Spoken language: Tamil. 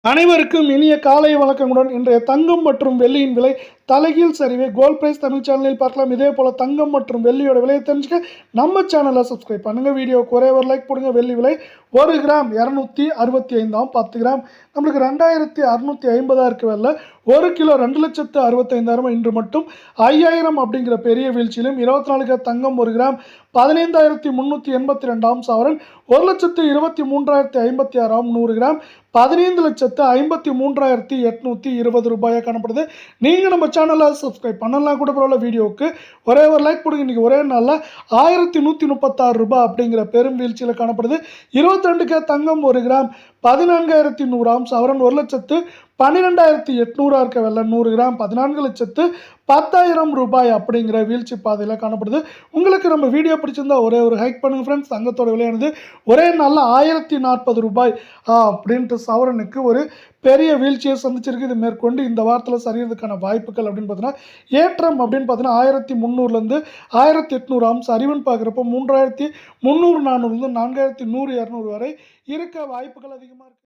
அனைவருக்கும் இனிய காலை வணக்கங்களுடன் இன்றைய தங்கம் மற்றும் வெள்ளியின் விலை தலைகீழ் சரிவை கோல்ட் பிரைஸ் தமிழ் சேனலில் பார்க்கலாம். இதே போல தங்கம் மற்றும் வெள்ளியோட விலையை தெரிஞ்சுக்க நம்ம சேனலை சப்ஸ்கிரைப் பண்ணுங்க. வீடியோக்கு ஒரே ஒரு லைக் போடுங்க. வெள்ளி விலை 1 கிராம் 265 10 கிராம் நம்மளுக்கு 2650 இருக்கு. வெள்ள 1 கிலோ 2,65,000 இன்று மட்டும் 5000 அப்படிங்கிற பெரிய வீழ்ச்சியிலும் 24 கிராம் தங்கம் 1 கிராம் 15,382 சவரன் 1,23,056 100 கிராம் 15,53,820 ரூபாயாக காணப்படுது. நீங்கள் நம்ம சேனலை சப்ஸ்கிரைப் பண்ணலாம் கூட பரவாயில்ல. வீடியோவுக்கு ஒரே ஒரு லைக் போடுங்க. இன்றைக்கி ஒரே நாளில் 1,136 ரூபாய் அப்படிங்கிற பெரும் வீழ்ச்சியில் காணப்படுது. 22 தங்கம் 1 கிராம் 14,100 சவரன் 1,12,800 இருக்க. வெள்ள 100 கிராம் 14,10,000 ரூபாய் அப்படிங்கிற வீழ்ச்சி பாதையில் காணப்படுது. உங்களுக்கு நம்ம வீடியோ பிடிச்சிருந்தா ஒரே ஒரு ஹைக் பண்ணுங்க ஃப்ரெண்ட்ஸ். தங்கத்தோட விலையானது ஒரே நாளில் 1,040 ரூபாய் அப்படின்ட்டு சவரனுக்கு ஒரு பெரிய வீழ்ச்சியை சந்திச்சிருக்கு. இது மேற்கொண்டு இந்த வாரத்தில் சரியறதுக்கான வாய்ப்புகள் அப்படின்னு பார்த்தீங்கன்னா ஏற்றம் அப்படின்னு பார்த்தீங்கன்னா 1,300லேருந்து 1,800 சரிவுன்னு பார்க்குறப்போ 3,300 400 4,100 200 வரை இருக்க வாய்ப்புகள் அதிகமாக இருக்குது.